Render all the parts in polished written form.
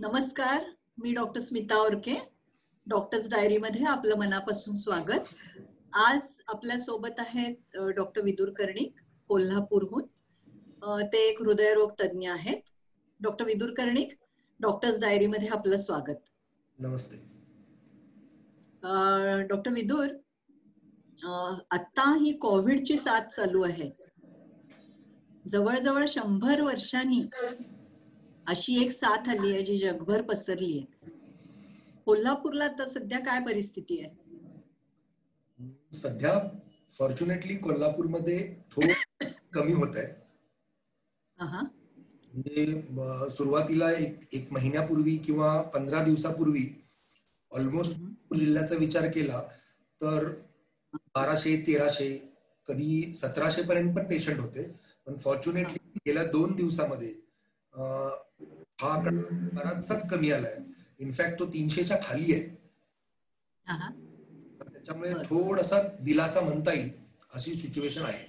नमस्कार, मी doctor Smita Orke. Doctors डायरीमध्ये आपलं मनापासून स्वागत. आज आपल्या सोबत आहेत डॉक्टर विदुर कर्णिक, कोल्हापूरहून. ते एक हृदयरोग तज्ञ आहेत. डॉक्टर विदुर कर्णिक, डॉक्टर्स डायरीमध्ये आपलं स्वागत. नमस्ते. डॉक्टर विदुर, आता ही कोविडची साथ चालू आहे. जवळजवळ 100 वर्षांनी अशी एक साथ आली आहे जी जगभर पसरली आहे. कोल्हापूरला तर सध्या काय परिस्थिती आहे? सध्या फॉर्च्युनेटली कोल्हापूरमध्ये थोडं कमी होत आहे. म्हणजे सुरुवातीला एक महिन्यापूर्वी किंवा 15 दिवसापूर्वी ऑलमोस्ट जिल्ह्याचा विचार केला तर 1200-1300 कधी 1700 पर्यंत पण पेशंट होते. पण फॉर्च्युनेटली गेल्या 2 दिवसामध्ये हा आकडा बराचसाच कमी आलाय. इनफॅक्ट तो 300च्या खाली आहे. त्याच्यामुळे थोडासा दिलासा म्हणता येईल अशी सिच्युएशन आहे.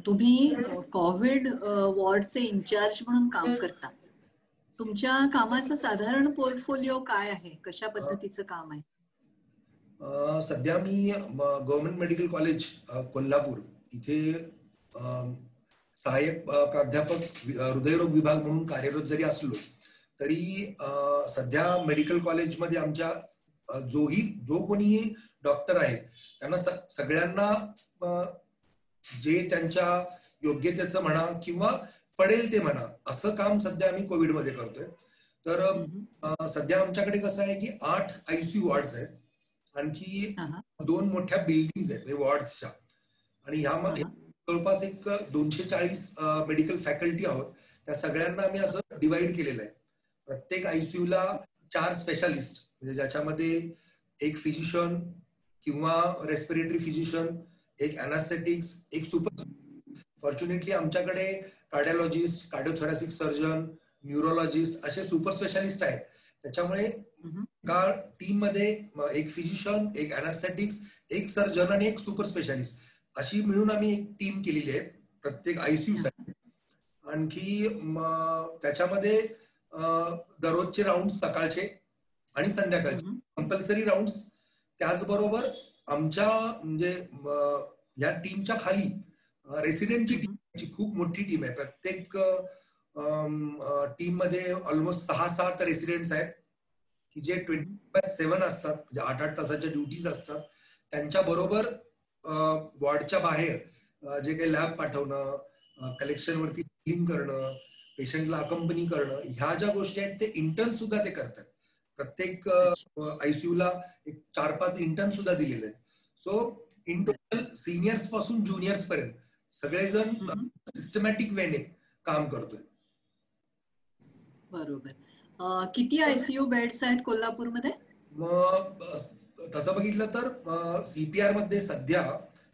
तुम्ही कोविड वॉर्डचे इन्चार्ज म्हणून काम करता. तुमच्या कामाचं साधारण पोर्टफोलिओ काय आहे? कशा पद्धतीचं काम आहे? सध्या मी गव्हर्नमेंट मेडिकल कॉलेज कोल्हापूर इथे सहाय्यक प्राध्यापक हृदयरोग विभाग म्हणून कार्यरत जरी असलो तरी सध्या मेडिकल कॉलेजमध्ये आमच्या जो कोणी डॉक्टर आहे त्यांना सगळ्यांना जे त्यांच्या योग्यतेचं म्हणा किंवा पडेल ते म्हणा असं काम सध्या आम्ही कोविडमध्ये करतोय. तर सध्या आमच्याकडे कसं आहे की 8 ICU वॉर्ड्स आहेत, आणखी 2 मोठ्या बिल्डिंग्स आहेत वॉर्ड्सच्या, आणि ह्यामध्ये जवळपास एक 240 मेडिकल फॅकल्टी आहोत. त्या सगळ्यांना आम्ही असं डिवाइड केलेलं आहे. प्रत्येक ICUला 4 स्पेशालिस्ट, म्हणजे ज्याच्यामध्ये एक फिजिशियन किंवा रेस्पिरेटरी फिजिशियन, एक अॅनास्थेटिक्स, एक सुपर. फॉर्च्युनेटली आमच्याकडे कार्डिओलॉजिस्ट, कार्डिओथोरॅसिक सर्जन, न्यूरोलॉजिस्ट असे सुपर स्पेशालिस्ट आहेत. त्याच्यामुळे एका टीम मध्ये एक फिजिशियन, एक अॅनास्थेटिक्स, एक सर्जन आणि एक सुपर स्पेशालिस्ट अशी मिळून आम्ही एक टीम केलेली आहे प्रत्येक ICU साठी. आणखी त्याच्यामध्ये दररोजचे राऊंड सकाळचे आणि संध्याकाळचे कंपल्सरी राऊंड. त्याचबरोबर आमच्या म्हणजे या टीमच्या खाली रेसिडेंटची टीम, खूप मोठी टीम आहे. प्रत्येक टीम मध्ये ऑलमोस्ट 6-7 रेसिडेंट्स आहेत की जे 24/7 असतात, म्हणजे 8-8 तासाच्या ड्युटीज असतात. त्यांच्या बरोबर वॉर्डच्या बाहेर जे काही लॅब पाठवणं, कलेक्शन वरती बिलिंग करणं, पेशंटला अकंपनी करणं, ह्या ज्या गोष्टी आहेत ते इंटर्न सुद्धा ते करतात. प्रत्येक ICUला एक 4-5 इंटर्न सुद्धा दिलेले आहेत. सो इन टोटल सिनियर्स पासून ज्युनियर्स पर्यंत सगळेजण सिस्टमॅटिक वेने काम करतोय. बरोबर. किती ICU बेड्स आहेत कोल्हापूरमध्ये? तसं बघितलं तर CPR मध्ये सध्या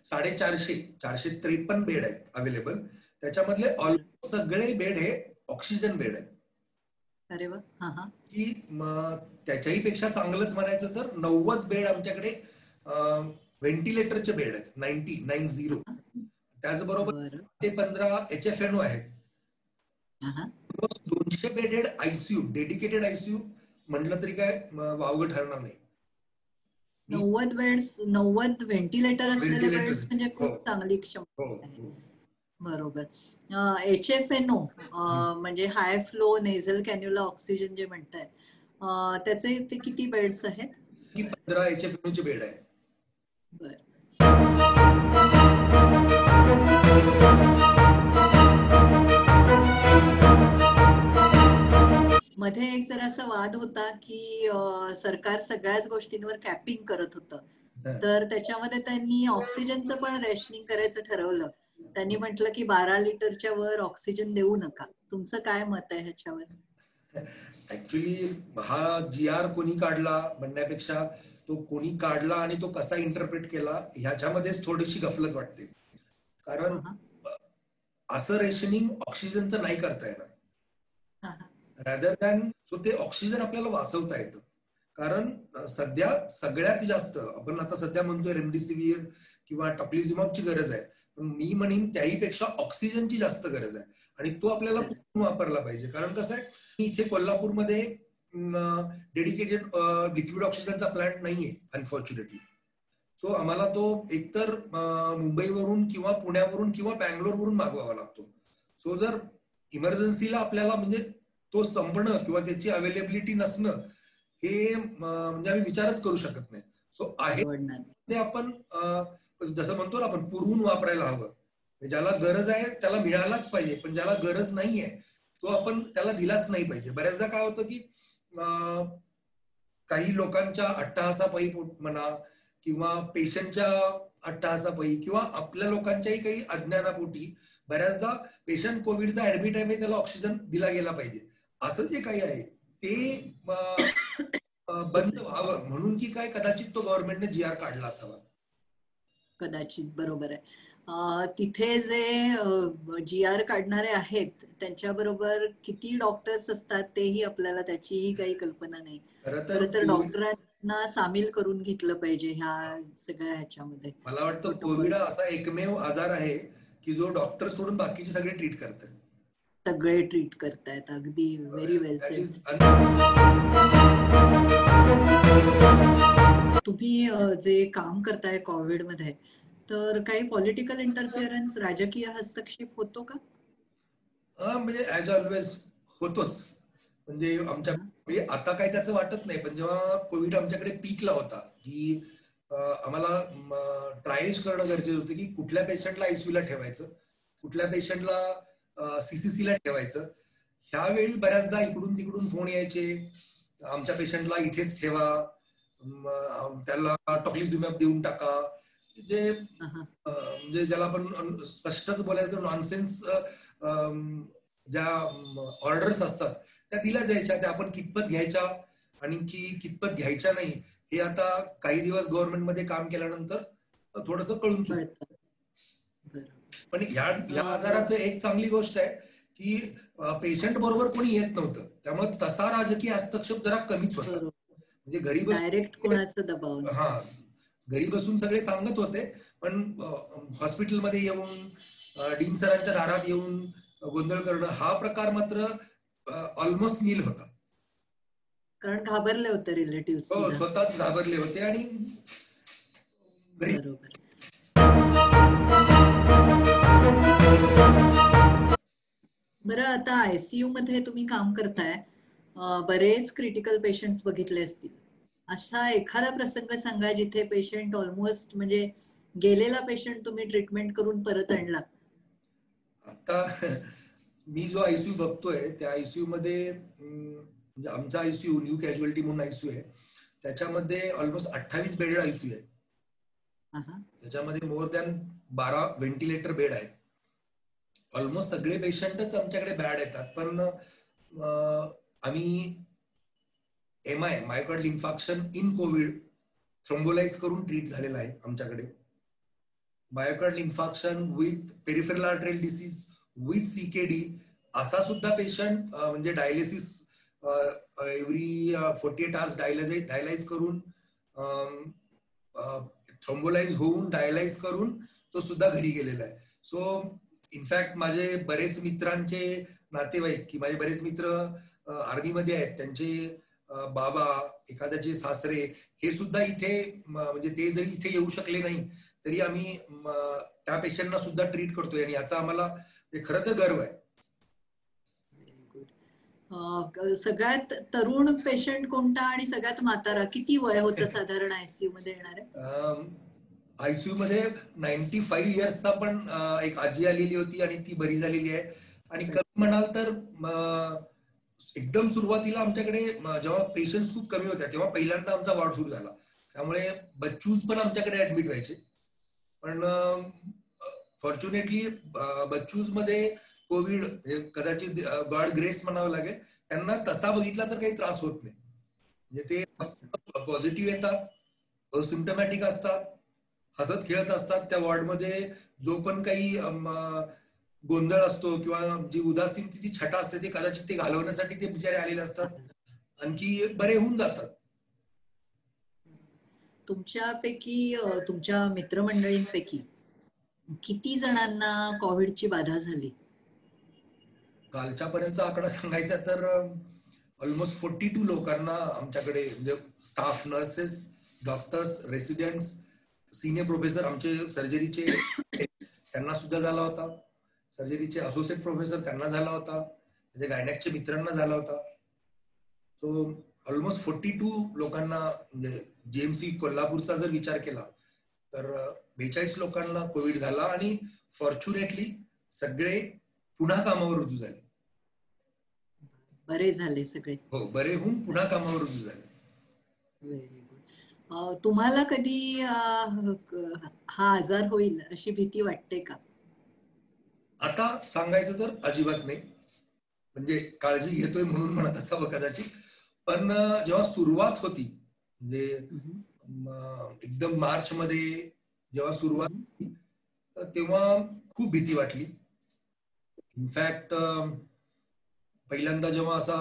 453 बेड आहेत अवेलेबल. त्याच्यामधले ऑलमोस्ट सगळे बेड हे ऑक्सिजन बेड आहेत. अरे वा. की त्याच्याही पेक्षा चांगलंच म्हणायचं तर 90 बेड आमच्याकडे व्हेंटिलेटरचे बेड आहेत, 90. त्याचबरोबर ते 15 HFNO आहेत. 200 बेडेड ICU, डेडिकेटेड ICU म्हटलं तरी काय वावगं ठरणार नाही. 90 बेड्स, 90 व्हेंटिलेटर असलेले बेड्स म्हणजे खूप चांगली क्षमता आहे. बरोबर. HFNO म्हणजे हाय फ्लो नेझल कॅन्युला ऑक्सिजन जे म्हणताय, त्याचे ते किती बेड्स आहेत? 15 HFNO चे बेड आहेत. बर. मध्ये एक जरासा वाद होता की सरकार सगळ्याच गोष्टींवर कॅपिंग करत होतं, तर त्याच्यामध्ये त्यांनी ऑक्सिजनचं पण रेशनिंग करायचं ठरवलं. त्यांनी म्हटलं की 12 लिटरच्या वर ऑक्सिजन देऊ नका. तुमचं काय मत आहे ह्याच्यावर? ऍक्च्युली हा GR कोणी काढला म्हणण्यापेक्षा तो कोणी काढला आणि तो कसा इंटरप्रेट केला ह्याच्यामध्येच थोडीशी गफलत वाटते. कारण असं रेशनिंग ऑक्सिजनचं नाही करता येणार. रादर दॅन सो ते ऑक्सिजन आपल्याला वाचवता येतं. कारण सध्या सगळ्यात जास्त आपण आता सध्या म्हणतोय रेमडेसिवीर किंवा टोसिलिझुमॅबची गरज आहे, पण मी म्हणेन त्याहीपेक्षा ऑक्सिजनची जास्त गरज आहे आणि तो आपल्याला वापरला पाहिजे. कारण कसं आहे, इथे कोल्हापूरमध्ये डेडिकेटेड लिक्विड ऑक्सिजनचा प्लांट नाहीये अनफॉर्च्युनेटली. सो आम्हाला तो एकतर मुंबईवरून किंवा पुण्यावरून किंवा बँगलोरवरून मागवावा लागतो. सो जर इमर्जन्सीला आपल्याला म्हणजे तो संपणं किंवा त्याची अवेलेबिलिटी नसणं हे म्हणजे आम्ही विचारच करू शकत नाही. सो आहे ते आपण जसं म्हणतो ना आपण पुरवून वापरायला हवं. ज्याला गरज आहे त्याला मिळालाच पाहिजे, पण ज्याला गरज नाहीये तो आपण त्याला दिलाच नाही पाहिजे. बऱ्याचदा काय होतं की काही लोकांच्या अट्टहासापायी म्हणा किंवा पेशंटच्या अट्टहासापायी किंवा आपल्या लोकांच्याही काही अज्ञानापोटी बऱ्याचदा पेशंट कोविडचा ऍडमिट आहे, त्याला ऑक्सिजन दिला गेला पाहिजे असं जे काही आहे ते बंद व्हावं म्हणून की काय कदाचित तो गव्हर्नमेंटने GR काढला असावा. कदाचित बरोबर आहे. तिथे जे GR काढणारे आहेत त्यांच्याबरोबर किती डॉक्टर्स असतात तेही आपल्याला त्याचीही काही कल्पना नाही. खरं तर डॉक्टरांना सामील करून घेतलं पाहिजे ह्या सगळ्या ह्याच्यामध्ये. मला वाटतं कोविड असा एकमेव आजार आहे की जो डॉक्टर सोडून बाकीचे सगळे ट्रीट करतात. सगळे ट्रीट करतायत. अगदी व्हेरी वेल सेड. तुम्ही जे काम करताय कोविड मध्ये तर काही पॉलिटिकल इंटरफिअरन्स राजकीय हस्तक्षेप होतो का? म्हणजे ऍज ऑलवेज होतोच. म्हणजे आमच्या आता काही त्याचं वाटत नाही, पण जेव्हा कोविड आमच्याकडे पीकला होता की आम्हाला ट्रायल्स करणं गरजेचं होतं की कुठल्या पेशंटला आयसीयूला ठेवायचं, कुठल्या पेशंटला CCCला ठेवायचं. ह्यावेळी बऱ्याचदा इकडून तिकडून फोन यायचे, आमच्या पेशंटला इथेच ठेवा, त्याला टोसिलिझुमॅब देऊन टाका. म्हणजे ज्याला आपण स्पष्टच बोलायचं नॉनसेन्स ज्या ऑर्डर्स असतात त्या दिल्या जायच्या, त्या आपण कितपत घ्यायच्या आणि कितपत घ्यायच्या नाही हे आता काही दिवस गव्हर्नमेंटमध्ये काम केल्यानंतर थोडंसं कळून चुकलं. पण ह्या आजाराचं एक चांगली गोष्ट आहे की पेशंट बरोबर कोणी येत नव्हतं, त्यामुळे तसा राजकीय हस्तक्षेप जरा कमीच होता. म्हणजे घरी डायरेक्ट कोणाचा दबाव घरी बसून सगळे सांगत होते, पण हॉस्पिटलमध्ये येऊन डीन सरांच्या दारात येऊन गोंधळ करणं हा प्रकार मात्र ऑलमोस्ट नील होता. कारण घाबरले होते रिलेटिव्ह. स्वतःच घाबरले होते आणि बरं आता आयसीयू मध्ये तुम्ही काम करताय, बरेच क्रिटिकल पेशंट्स बघितले असतील. असा एखादा प्रसंग सांगा जिथे पेशंट ऑलमोस्ट म्हणजे गेलेला पेशंट तुम्ही ट्रीटमेंट करून परत आणला. आता मी जो आयसीयू बघतोय त्या आयसीयू मध्ये म्हणजे आमचा आयसीयू न्यू कॅज्युअलिटी म्हणून आयसीयू आहे, त्याच्यामध्ये ऑलमोस्ट 28 बेडेड आयसीयू आहे. त्याच्यामध्ये मोर दॅन 12 व्हेंटिलेटर बेड आहेत. ऑलमोस्ट सगळे पेशंटच आमच्याकडे बॅड येतात, पण आम्ही मायोकार्डियल इन्फार्क्शन इन कोविड थ्रोम्बोलाइज करून ट्रीट झालेला आहे आमच्याकडे. Myocardial infarction with peripheral arterial disease with CKD असा सुद्धा पेशंट म्हणजे डायलिसिस एव्हरी 48 आवर्स डायलाइज करून थ्रोम्बोलाइज होऊन डायलाइज करून तो सुद्धा घरी गेलेला आहे. सो इनफॅक्ट माझे बरेच मित्रांचे नातेवाईक की माझे बरेच मित्र आर्मीमध्ये आहेत, त्यांचे बाबा, एखाद्याचे सासरे हे सुद्धा इथे म्हणजे ते जरी इथे येऊ शकले नाही तरी आम्ही त्या पेशंटना सुद्धा ट्रीट करतोय आणि याचा आम्हाला खरं तर गर्व आहे. सगळ्यात तरुण पेशंट कोणता आणि सगळ्यात म्हातारा? किती वय होतं साधारण आयसीयू मध्ये येणारे? आयसीयू मध्ये 95 इयर्सचा पण एक आजी आलेली होती आणि ती बरी झालेली आहे. आणि कमी म्हणाल तर एकदम सुरुवातीला आमच्याकडे जेव्हा पेशंट खूप कमी होत्या तेव्हा पहिल्यांदा आमचा वॉर्ड सुरू झाला, त्यामुळे बच्चूज पण आमच्याकडे ऍडमिट व्हायचे. पण फॉर्च्युनेटली बच्चूज मध्ये कोविड कदाचित गॉड ग्रेस म्हणावं लागेल, त्यांना तसा बघितला तर काही त्रास होत नाही. म्हणजे ते पॉझिटिव्ह येतात, असिम्प्टमॅटिक असतात, हसत खेळत असतात. त्या वॉर्डमध्ये जो पण काही गोंधळ असतो किंवा जी उदासीनतेची छटा असते ते कदाचित ते घालवण्यासाठी ते बिचारे आलेले असतात, आणखी बरे होऊन जातात. तुमच्यापैकी तुमच्या मित्रमंडळींपैकी किती जणांना कोविडची बाधा झाली? कालच्या पर्यंतचा आकडा सांगायचा तर ऑलमोस्ट 42 लोकांना आमच्याकडे, म्हणजे staff, nurses, doctors, residents, senior professor, आमचे सर्जरीचे त्यांना सुद्धा झाला होता, सर्जरीचे असोसिएट प्रोफेसर त्यांना झाला होता, म्हणजे गायनॅकचे मित्रांना झाला होता. सो ऑलमोस्ट 42 लोकांना, म्हणजे जेएमसी कोल्हापूरचा जर विचार केला तर 42 लोकांना कोविड झाला आणि फॉर्च्युनेटली सगळे पुन्हा कामावर रुजू झाले. बरे झाले सगळे? हो, बरे होऊन पुन्हा कामावर रुजू झाले. Very good. तुम्हाला कधी हा आजार होईल अशी भीती वाटते का? आता सांगायचं तर अजिबात नाही, म्हणजे काळजी घेतोय म्हणून म्हणत असावं कदाचित. पण जेव्हा सुरुवात होती, म्हणजे एकदम मार्च मध्ये जेव्हा सुरुवात होती तेव्हा खूप भीती वाटली. इनफॅक्ट पहिल्यांदा जेव्हा असा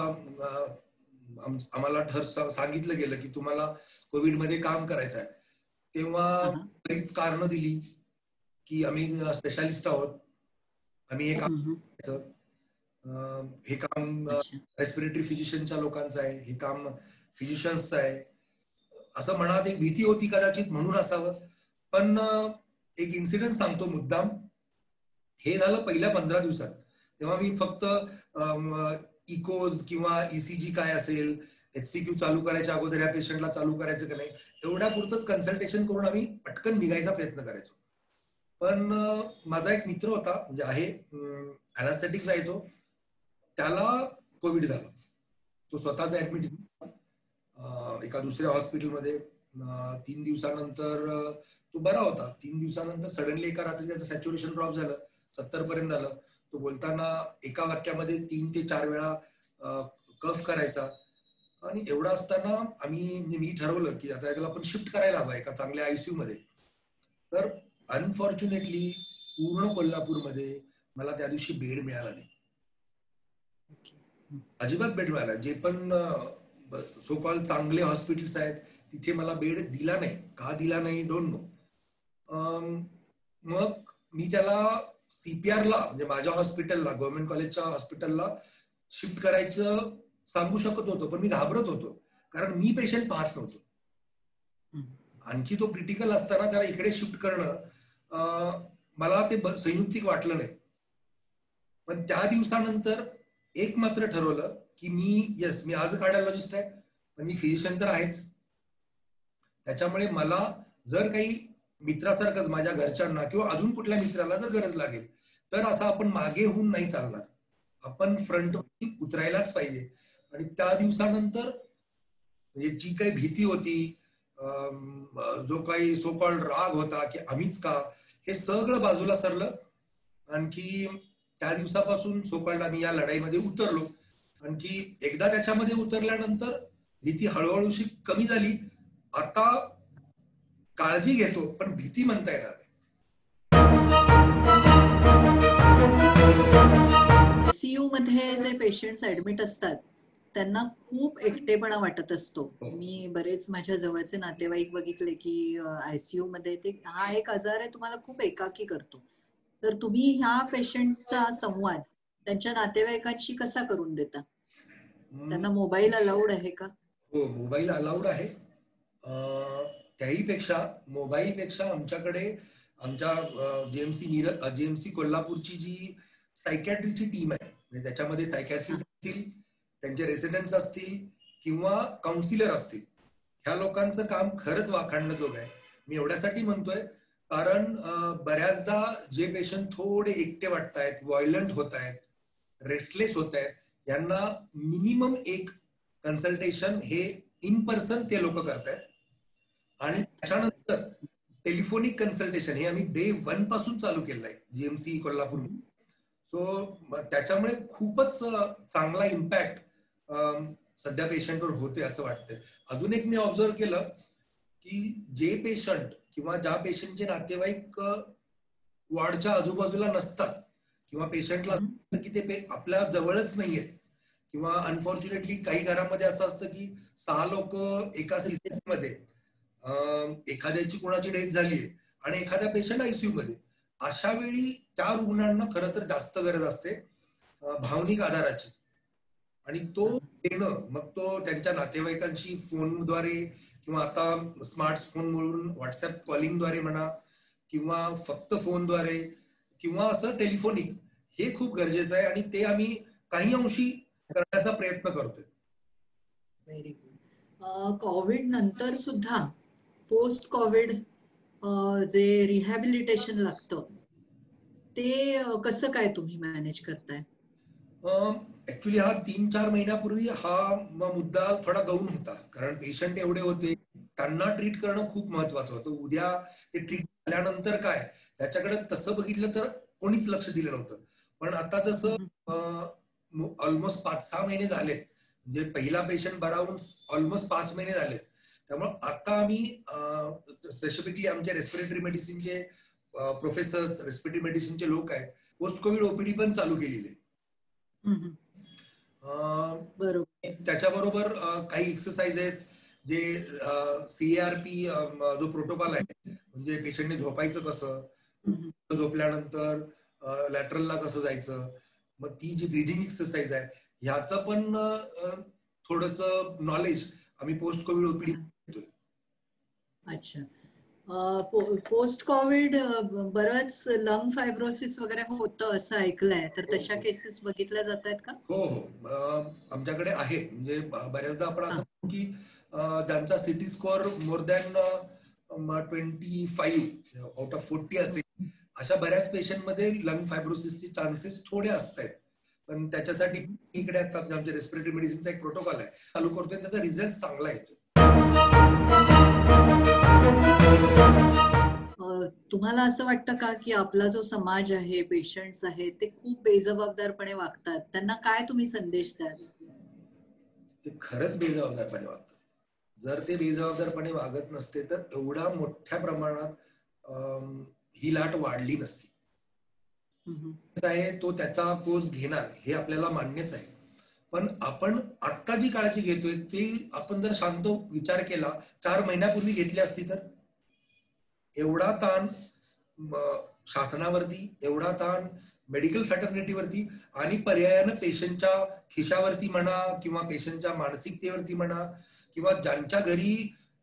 आम्हाला सांगितलं गेलं की तुम्हाला कोविड मध्ये काम करायचं आहे, तेव्हा बरीच कारणं दिली की आम्ही स्पेशालिस्ट आहोत, आम्ही हे काम रेस्पिरेटरी फिजिशियनच्या लोकांचं आहे, हे काम फिजिशियन्सचं आहे, असं म्हणत एक भीती होती, कदाचित म्हणून असावं. पण एक इन्सिडेंट सांगतो मुद्दाम. हे झालं पहिल्या 15 दिवसात. तेव्हा मी फक्त इकोज किंवा ईसीजी काय असेल, HCQ चालू करायच्या अगोदर या पेशंटला चालू करायचं का नाही, एवढ्या पुरतच कन्सल्टेशन करून आम्ही पटकन निघायचा प्रयत्न करायचो. पण माझा एक मित्र होता, म्हणजे आहे, अॅनास्थेटिक्स आहे तो, त्याला कोविड झाला. तो स्वतःच ऍडमिट झाला एका दुसऱ्या हॉस्पिटलमध्ये. 3 दिवसानंतर तो बरा होता. 3 दिवसानंतर सडनली एका रात्री त्याचं सॅच्युरेशन ड्रॉप झालं, 70 पर्यंत झालं. तो बोलताना एका वाक्यामध्ये 3 ते 4 वेळा कफ करायचा. आणि एवढा असताना मी ठरवलं की आता याला आपण शिफ्ट करायला हवं एका चांगल्या आयसीयू मध्ये. तर अनफॉर्च्युनेटली पूर्ण कोल्हापूरमध्ये मला त्या दिवशी बेड मिळाला नाही, अजिबात बेड मिळाला. जे पण सो कॉल चांगले हॉस्पिटल्स आहेत तिथे मला बेड दिला नाही. का दिला नाही, डोंट नो. मग मी त्याला CPR ला, म्हणजे माझ्या हॉस्पिटलला, गव्हर्नमेंट कॉलेजच्या हॉस्पिटलला शिफ्ट करायचं सांगू शकत होतो, पण मी घाबरत होतो कारण मी पेशंट पाहत नव्हतो. आणखी तो क्रिटिकल असताना त्याला इकडे शिफ्ट करणं मला ते संयुक्तिक वाटलं नाही. पण त्या दिवसानंतर एक मात्र ठरवलं की मी आज कार्डिओलॉजिस्ट आहे, पण मी फिजिशियन तर आहेच. त्याच्यामुळे मला जर काही मित्रासारखंच माझ्या घरच्यांना किंवा अजून कुठल्या मित्राला जर गरज लागेल तर असं आपण मागे होऊन नाही चालणार, आपण फ्रंटवरती उतरायलाच पाहिजे. आणि त्या दिवसानंतर म्हणजे जी काही भीती होती, जो काही सो कॉल्ड राग होता की आम्हीच का, हे सगळं बाजूला सरलं. आणखी त्या दिवसापासून सो कॉल्ड आम्ही या लढाईमध्ये उतरलो. आणखी एकदा त्याच्यामध्ये उतरल्यानंतर भीती हळूहळूशी कमी झाली. आता काळजी घेतो पण भीती म्हणता येणार नाही. ICU मध्ये जे पेशंट्स ऍडमिट असतात त्यांना खूप एकटेपणा वाटत असतो. मी बरेच माझ्या जवळचे नातेवाईक बघितले की ICU मध्ये ते हा एक आजार आहे तुम्हाला खूप एकाकी करतो. तर तुम्ही ह्या पेशंटचा संवाद त्यांच्या नातेवाईकांशी कसा करून देता? त्यांना मोबाईल अलाउड आहे का? हो, मोबाईल अलाउड आहे. मोबाईल पेक्षा आमच्याकडे आमच्या जेएमसी कोल्हापूरची जी सायकॅट्रीची टीम आहे, म्हणजे त्याच्यामध्ये सायकॅट्रिस्ट असतील, त्यांचे रेसिडेंट्स असतील किंवा काउन्सिलर असतील, ह्या लोकांचं काम खरंच वाखाणण्याजोग आहे. मी एवढ्यासाठी म्हणतोय कारण बऱ्याचदा जे पेशंट थोडे एकटे वाटतायत, व्हायलंट होत आहेत, रेस्टलेस होत आहेत, यांना मिनिमम एक कन्सल्टेशन हे इन पर्सन ते लोक करतायत. आणि त्याच्यानंतर टेलिफोनिक कन्सल्टेशन हे आम्ही डे 1 पासून चालू केलं आहे जेएमसी कोल्हापूर. सो त्याच्यामुळे खूपच चांगला इम्पॅक्ट सध्या पेशंटवर होते असं वाटतंय. अजून एक मी ऑब्झर्व केलं की जे पेशंट किंवा ज्या पेशंटचे नातेवाईक वॉर्डच्या आजूबाजूला नसतात किंवा पेशंटला की ते आपल्या जवळच नाहीये, किंवा अनफॉर्च्युनेटली काही घरामध्ये असं असतं की 6 लोक एका सीसीसी मध्ये एखाद्याची कोणाची डेथ झालीये आणि एखादा पेशंट आयसीयू मध्ये, अशा वेळी त्या रुग्णांना खरं तर जास्त गरज असते भावनिक आधाराची, आणि तो देणं, मग तो त्यांच्या नातेवाईकांशी फोनद्वारे किंवा आता स्मार्टफोन म्हणून व्हॉट्सअप कॉलिंगद्वारे म्हणा किंवा फक्त फोनद्वारे किंवा असं टेलिफोनिक, हे खूप गरजेचं आहे आणि ते आम्ही काही अंशी करण्याचा प्रयत्न करतोय. Very good. कोविड नंतर सुद्धा पोस्ट कोविड जे रिहॅबिलिटेशन लागतं ते कसं काय तुम्ही मॅनेज करताय? ऍक्च्युली हा 3-4 महिन्यापूर्वी हा मुद्दा थोडा गौण होता, कारण पेशंट एवढे होते, त्यांना ट्रीट करणं खूप महत्वाचं होतं. उद्या ते ट्रीट झाल्यानंतर काय याच्याकडे तसं बघितलं तर कोणीच लक्ष दिलं नव्हतं. पण आता जसं ऑलमोस्ट 5-6 महिने झालेत, म्हणजे पहिला पेशंट बरा होऊन ऑलमोस्ट 5 महिने झालेत, त्यामुळे आता आम्ही स्पेसिफिकली आमच्या रेस्पिरेटरी मेडिसिनचे प्रोफेसर्स, रेस्पिरेटरी मेडिसिनचे लोक आहेत, पोस्ट कोविड ओपीडी पण चालू केलेली आहे. त्याच्याबरोबर काही एक्सरसाइजेस जे CARP जो प्रोटोकॉल आहे, म्हणजे पेशंटने झोपायचं कसं, झोपल्यानंतर लॅटरलला कसं जायचं, मग ती जी ब्रीदिंग एक्सरसाइज आहे ह्याचं पण थोडंसं नॉलेज आम्ही पोस्ट कोविड ओपीडी देतोय. अच्छा. पोस्ट कोविड बरंच लंग फायब्रोसिस वगैरे होतं असं ऐकलंय, तर तशा केसेस बघितल्या जात आहेत का? हो हो, आमच्याकडे आहेत. म्हणजे बऱ्याचदा आपण असं म्हणतो की ज्यांचा city score more than 25 out of 40 असेल, अशा बऱ्याच पेशंट मध्ये लंग फायब्रोसिसचे चान्सेस थोडे असतात. पण त्याच्यासाठी इकडे आता आमच्या रेस्पिरेटरी मेडिसिनचा एक प्रोटोकॉल आहे, चालू करतोय, त्याचा रिझल्ट चांगला येतो. तुम्हाला असं वाटतं का की आपला जो समाज आहे, पेशंट्स आहेत, ते खूप बेजबाबदारपणे वागतात, त्यांना काय तुम्ही संदेश द्याल? ते खरंच बेजबाबदारपणे वागतात. जर ते बेजबाबदारपणे वागत नसते तर एवढ्या मोठ्या प्रमाणात ही लाट वाढली नसती. तो त्याचा कोर्स घेणार हे आपल्याला मान्यच आहे, पण आपण आता जी काळजी घेतोय ती आपण जर शांत विचार केला 4 महिन्यापूर्वी घेतली असती तर एवढा ताण शासनावरती, एवढा ताण मेडिकल फॅटर्निटीवरती आणि पर्यायानं पेशंटच्या खिशावरती म्हणा किंवा पेशंटच्या मानसिकतेवरती म्हणा किंवा ज्यांच्या घरी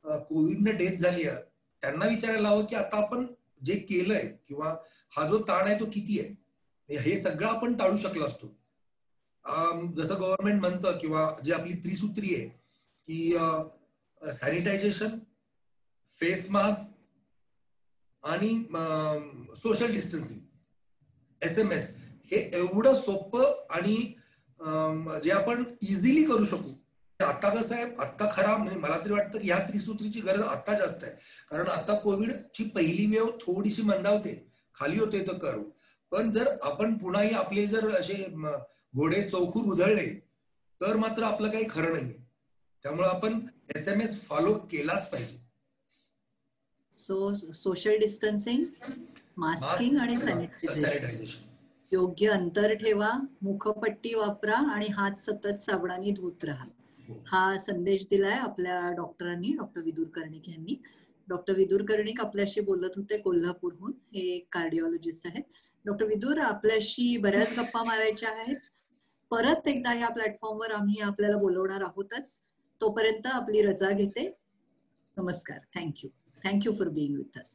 कोविडने डेथ झाली आहे त्यांना विचारायला हवं की आता आपण जे केलंय किंवा हा जो ताण आहे तो किती आहे, हे सगळं आपण टाळू शकलो असतो. जसं गव्हर्नमेंट म्हणतं किंवा जे आपली त्रिसूत्री आहे की सॅनिटायझेशन, फेस मास्क आणि सोशल डिस्टन्सिंग, SMS, हे एवढं सोपं आणि जे आपण इझिली करू शकू. आता कसं आहे, आता खरा म्हणजे मला तरी वाटतं की ह्या त्रिसूत्रीची गरज आता जास्त आहे, कारण आता कोविडची पहिली वेव थोडीशी मंदावते, खाली होते तो कर्व, पण जर आपण पुन्हाही आपले जर असे घोडे चौखूर उधळले तर मात्र आपलं काही खरं नाहीये. त्यामुळे आपण SMS फॉलो केलाच पाहिजे. सोशल डिस्टन्सिंग, मास्किंग आणि सॅनिटायझेशन, योग्य अंतर ठेवा, मुखपट्टी वापरा आणि हात सतत साबणाने धुत राहा, हा संदेश दिलाय आपल्या डॉक्टरांनी, डॉक्टर विदुर कर्णिक यांनी. डॉक्टर विदुर कर्णिक आपल्याशी बोलत होते कोल्हापूरहून, हे कार्डिओलॉजिस्ट आहेत. डॉक्टर विदुर, आपल्याशी बऱ्याच गप्पा मारायच्या आहेत, परत एकदा या प्लॅटफॉर्मवर आम्ही आपल्याला बोलवणार आहोतच. तोपर्यंत आपली रजा घेते. नमस्कार. Thank you for being with us.